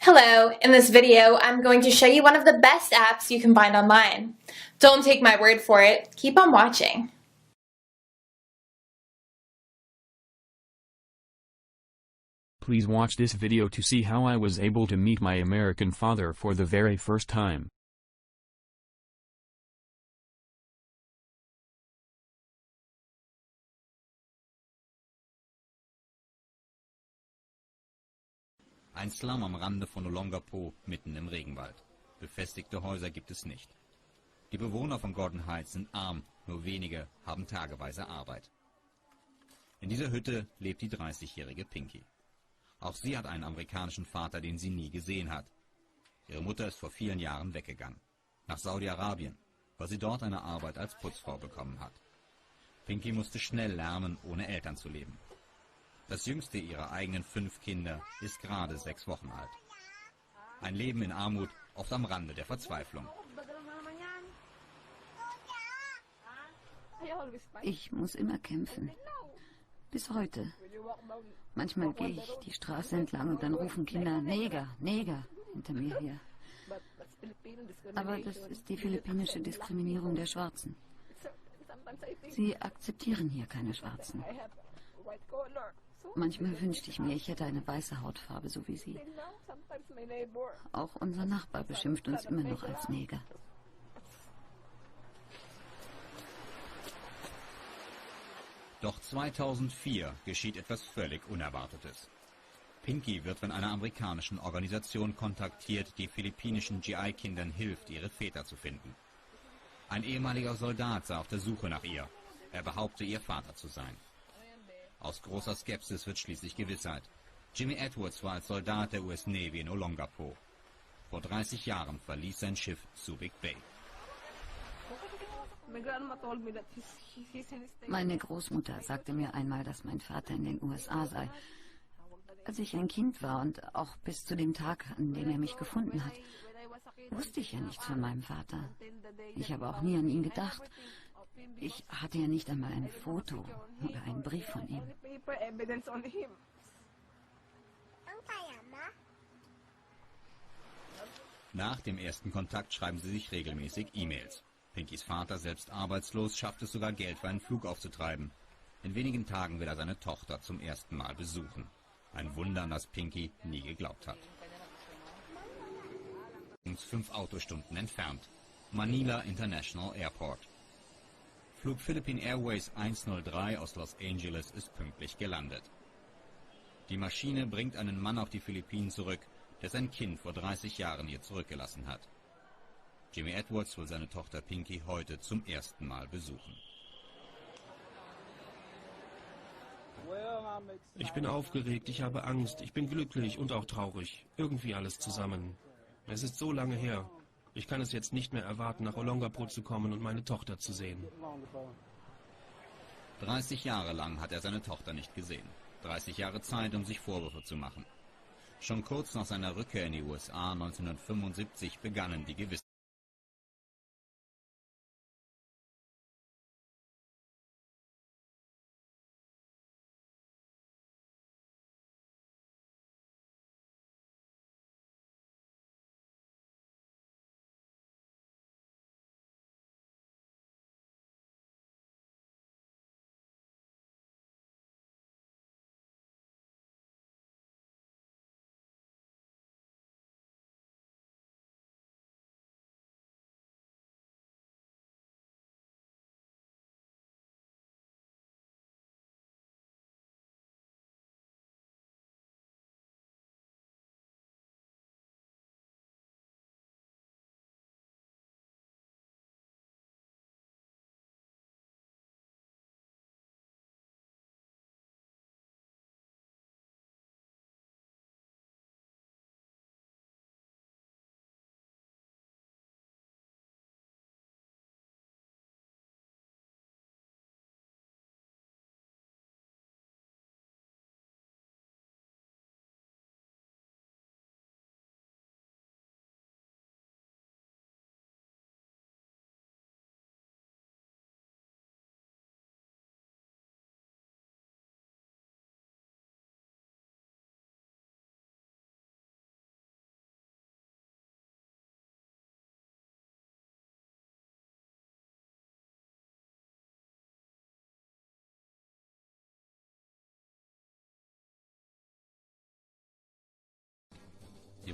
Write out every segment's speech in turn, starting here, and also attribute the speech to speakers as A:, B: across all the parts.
A: Hello, in this video I'm going to show you one of the best apps you can find online. Don't take my word for it, keep on watching.
B: Please watch this video to see how I was able to meet my American father for the very first time.
C: Ein Slum am Rande von Olongapo, mitten im Regenwald. Befestigte Häuser gibt es nicht. Die Bewohner von Gordon Heights sind arm, nur wenige haben tageweise Arbeit. In dieser Hütte lebt die 30-jährige Pinky. Auch sie hat einen amerikanischen Vater, den sie nie gesehen hat. Ihre Mutter ist vor vielen Jahren weggegangen, nach Saudi-Arabien, weil sie dort eine Arbeit als Putzfrau bekommen hat. Pinky musste schnell lernen, ohne Eltern zu leben. Das jüngste ihrer eigenen 5 Kinder ist gerade 6 Wochen alt. Ein Leben in Armut, oft am Rande der Verzweiflung.
D: Ich muss immer kämpfen. Bis heute. Manchmal gehe ich die Straße entlang und dann rufen Kinder Neger, Neger hinter mir her. Aber das ist die philippinische Diskriminierung der Schwarzen. Sie akzeptieren hier keine Schwarzen. Manchmal wünschte ich mir, ich hätte eine weiße Hautfarbe, so wie sie. Auch unser Nachbar beschimpft uns immer noch als Neger.
C: Doch 2004 geschieht etwas völlig Unerwartetes. Pinky wird von einer amerikanischen Organisation kontaktiert, die philippinischen GI-Kindern hilft, ihre Väter zu finden. Ein ehemaliger Soldat sei auf der Suche nach ihr. Er behaupte, ihr Vater zu sein. Aus großer Skepsis wird schließlich Gewissheit. Jimmy Edwards war als Soldat der US Navy in Olongapo. Vor 30 Jahren verließ sein Schiff Subic Bay.
D: Meine Großmutter sagte mir einmal, dass mein Vater in den USA sei. Als ich ein Kind war und auch bis zu dem Tag, an dem er mich gefunden hat, wusste ich ja nichts von meinem Vater. Ich habe auch nie an ihn gedacht. Ich hatte ja nicht einmal ein Foto oder einen Brief von ihm.
C: Nach dem ersten Kontakt schreiben sie sich regelmäßig E-Mails. Pinkys Vater, selbst arbeitslos, schafft es sogar, Geld für einen Flug aufzutreiben. In wenigen Tagen will er seine Tochter zum ersten Mal besuchen. Ein Wunder, an das Pinky nie geglaubt hat. 5 Autostunden entfernt. Manila International Airport. Flug Philippine Airways 103 aus Los Angeles ist pünktlich gelandet. Die Maschine bringt einen Mann auf die Philippinen zurück, der sein Kind vor 30 Jahren hier zurückgelassen hat. Jimmy Edwards will seine Tochter Pinky heute zum ersten Mal besuchen.
E: Ich bin aufgeregt, ich habe Angst, ich bin glücklich und auch traurig. Irgendwie alles zusammen. Es ist so lange her. Ich kann es jetzt nicht mehr erwarten, nach Olongapo zu kommen und meine Tochter zu sehen.
C: 30 Jahre lang hat er seine Tochter nicht gesehen. 30 Jahre Zeit, um sich Vorwürfe zu machen. Schon kurz nach seiner Rückkehr in die USA 1975 begannen die Gewissheiten.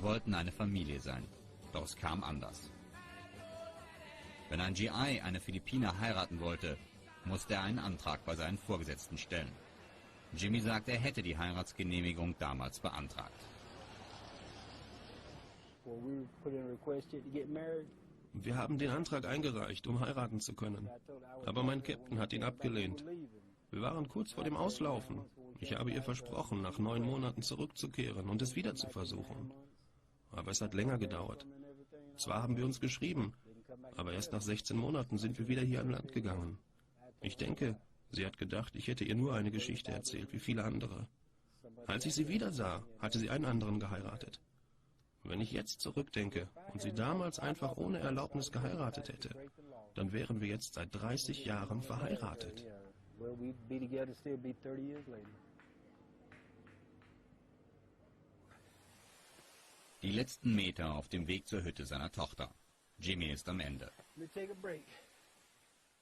C: Sie wollten eine Familie sein, doch es kam anders. Wenn ein GI eine Philippiner heiraten wollte, musste er einen Antrag bei seinen Vorgesetzten stellen. Jimmy sagt, er hätte die Heiratsgenehmigung damals beantragt.
E: Wir haben den Antrag eingereicht, um heiraten zu können. Aber mein Captain hat ihn abgelehnt. Wir waren kurz vor dem Auslaufen. Ich habe ihr versprochen, nach 9 Monaten zurückzukehren und es wieder zu versuchen. Aber es hat länger gedauert. Zwar haben wir uns geschrieben, aber erst nach 16 Monaten sind wir wieder hier an Land gegangen. Ich denke, sie hat gedacht, ich hätte ihr nur eine Geschichte erzählt, wie viele andere. Als ich sie wieder sah, hatte sie einen anderen geheiratet. Wenn ich jetzt zurückdenke und sie damals einfach ohne Erlaubnis geheiratet hätte, dann wären wir jetzt seit 30 Jahren verheiratet.
C: Die letzten Meter auf dem Weg zur Hütte seiner Tochter. Jimmy ist am Ende.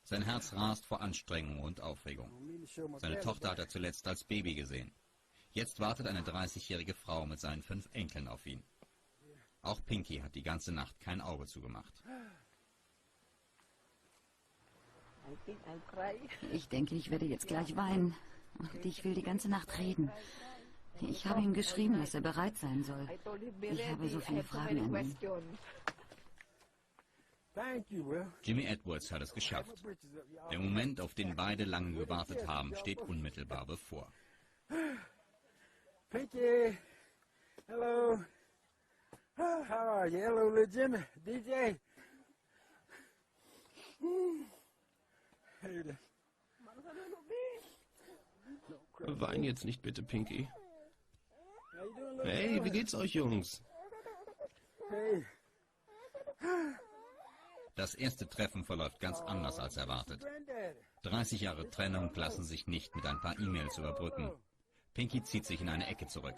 C: Sein Herz rast vor Anstrengung und Aufregung. Seine Tochter hat er zuletzt als Baby gesehen. Jetzt wartet eine 30-jährige Frau mit seinen 5 Enkeln auf ihn. Auch Pinky hat die ganze Nacht kein Auge zugemacht.
D: Ich denke, ich werde jetzt gleich weinen. Und ich will die ganze Nacht reden. Ich habe ihm geschrieben, dass er bereit sein soll. Ich habe so viele Fragen an ihn.
C: Jimmy Edwards hat es geschafft. Der Moment, auf den beide lange gewartet haben, steht unmittelbar bevor.
F: Pinky, hello. How are you? Hello, little Jimmy. DJ. Hey there.
E: Wein jetzt nicht bitte, Pinky.
F: How you doing, little
E: Hey, wie geht's euch, Jungs?
F: Hey.
C: Das erste Treffen verläuft ganz anders als erwartet.
F: Granddaddy.
C: 30 Jahre Trennung lassen sich nicht mit ein paar E-Mails überbrücken. Pinky zieht sich in eine Ecke zurück.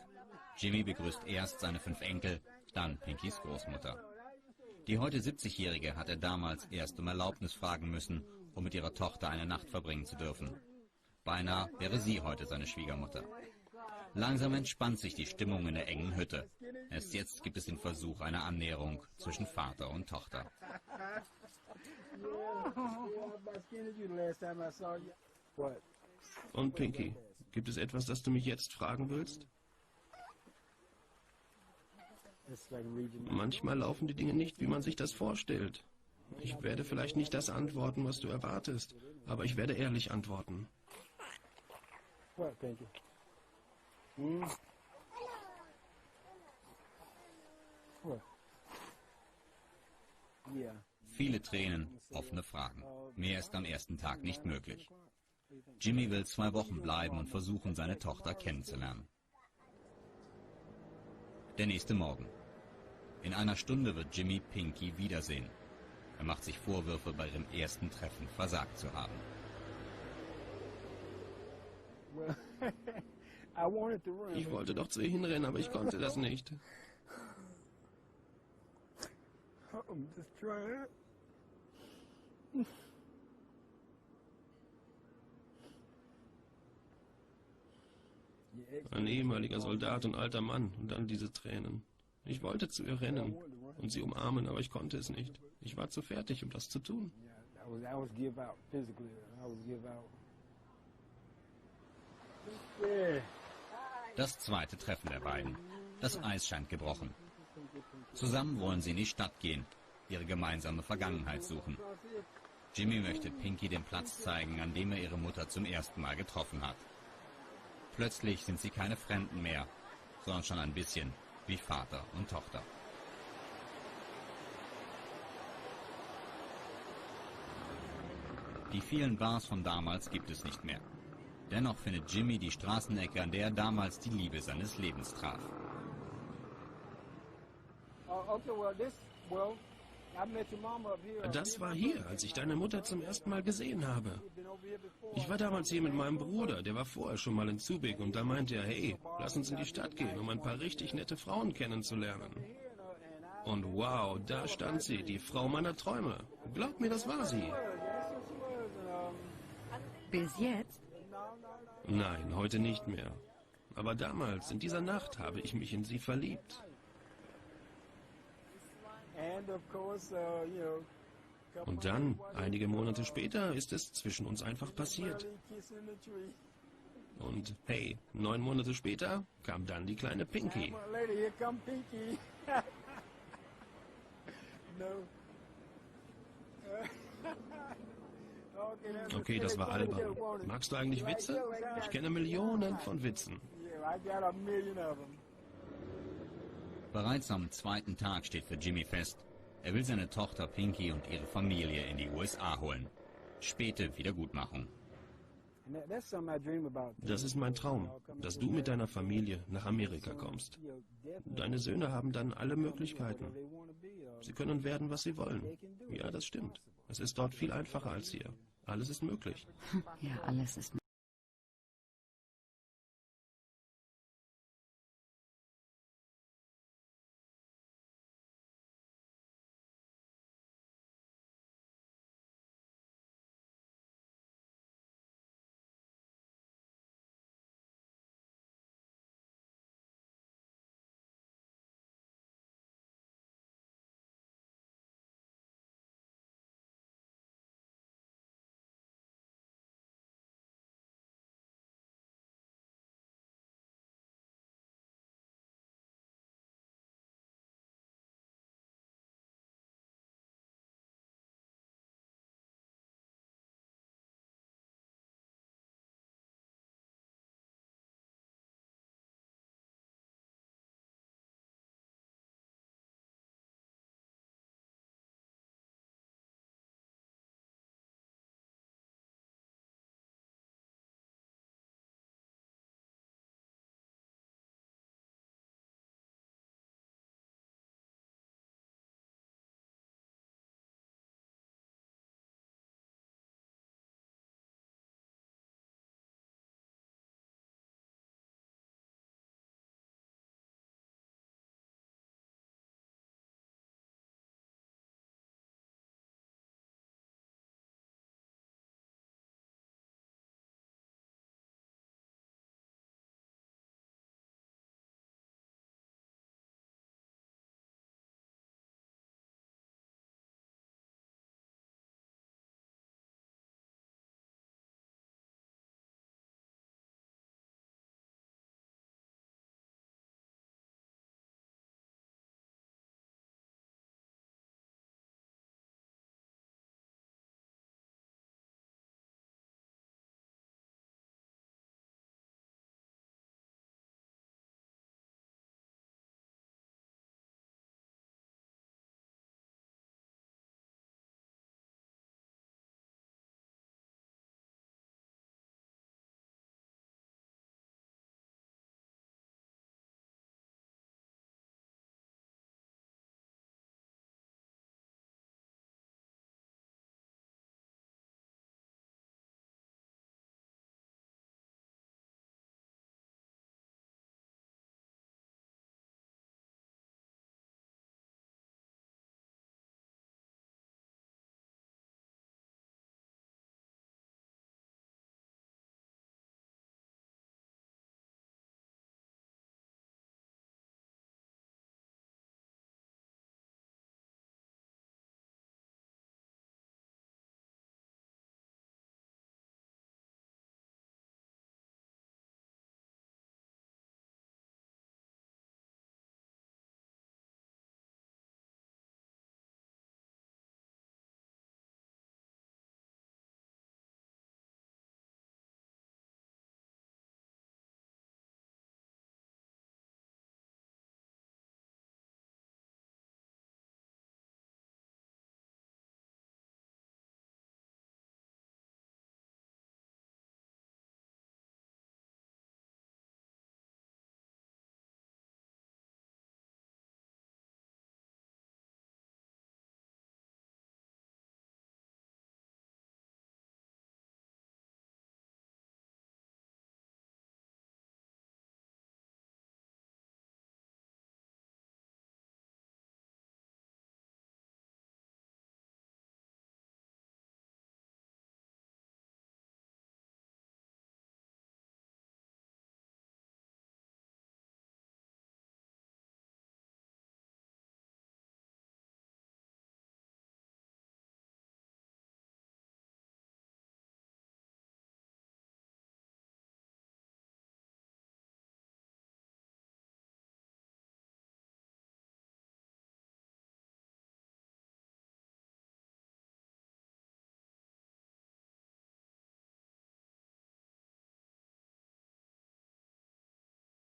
C: Jimmy begrüßt erst seine 5 Enkel, dann Pinkys Großmutter. Die heute 70-Jährige hat er damals erst um Erlaubnis fragen müssen, um mit ihrer Tochter eine Nacht verbringen zu dürfen. Beinahe wäre sie heute seine Schwiegermutter. Langsam entspannt sich die Stimmung in der engen Hütte. Erst jetzt gibt es den Versuch einer Annäherung zwischen Vater und Tochter.
F: What?
E: Und Pinky, gibt es etwas, das du mich jetzt fragen willst?
F: It's like region.
E: Manchmal laufen die Dinge nicht, wie man sich das vorstellt. Ich werde vielleicht nicht das antworten, was du erwartest, aber ich werde ehrlich antworten.
F: What, Pinky? Hmm? What? Yeah.
C: Viele Tränen, offene Fragen. Mehr ist am ersten Tag nicht möglich. Jimmy will 2 Wochen bleiben und versuchen, seine Tochter kennenzulernen. Der nächste Morgen. In einer Stunde wird Jimmy Pinky wiedersehen. Er macht sich Vorwürfe, bei ihrem ersten Treffen versagt zu haben.
F: Well, I wanted to run.
E: Ich wollte doch zu ihr hinrennen, aber ich konnte das nicht.
F: I'm just trying.
E: Ein ehemaliger Soldat und alter Mann und dann diese Tränen. Ich wollte zu ihr rennen und sie umarmen, aber ich konnte es nicht. Ich war zu fertig, um das zu tun.
F: I was give out physically. I was give out. Yeah.
C: Das zweite Treffen der beiden. Das Eis scheint gebrochen. Zusammen wollen sie in die Stadt gehen, ihre gemeinsame Vergangenheit suchen. Jimmy möchte Pinky den Platz zeigen, an dem er ihre Mutter zum ersten Mal getroffen hat. Plötzlich sind sie keine Fremden mehr, sondern schon ein bisschen wie Vater und Tochter. Die vielen Bars von damals gibt es nicht mehr. Dennoch findet Jimmy die Straßenecke, an der er damals die Liebe seines Lebens traf.
E: Das war hier, als ich deine Mutter zum ersten Mal gesehen habe. Ich war damals hier mit meinem Bruder, der war vorher schon mal in Zubik und da meinte er, hey, lass uns in die Stadt gehen, um ein paar richtig nette Frauen kennenzulernen. Und wow, da stand sie, die Frau meiner Träume. Glaub mir, das war sie.
D: Bis jetzt?
E: Nein, heute nicht mehr. Aber damals, in dieser Nacht, habe ich mich in sie verliebt.
F: And of course,
E: Und dann, einige Monate später, ist es zwischen uns einfach passiert.
F: kissing the tree.
E: Und hey, 9 Monate später kam dann die kleine Pinky.
F: Later, here come Pinky. No.
E: Okay, das war albern. Magst du eigentlich Witze? Ich kenne Millionen von Witzen.
F: Yeah, I got a million of them.
C: Bereits am zweiten Tag steht für Jimmy fest, er will seine Tochter Pinky und ihre Familie in die USA holen. Späte Wiedergutmachung.
F: And that's something I dream about.
E: Das ist mein Traum, dass du mit deiner Familie nach Amerika kommst. Deine Söhne haben dann alle Möglichkeiten. Sie können werden, was sie wollen. Ja, das stimmt. Es ist dort viel einfacher als hier. Alles ist möglich.
D: Ja, alles ist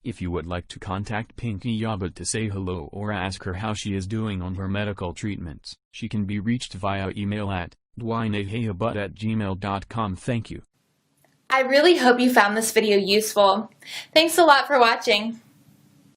B: If you would like to contact Pinky Yabut to say hello or ask her how she is doing on her medical treatments, she can be reached via email at dwineheyabut@gmail.com. Thank you.
A: I really hope you found this video useful. Thanks a lot for watching.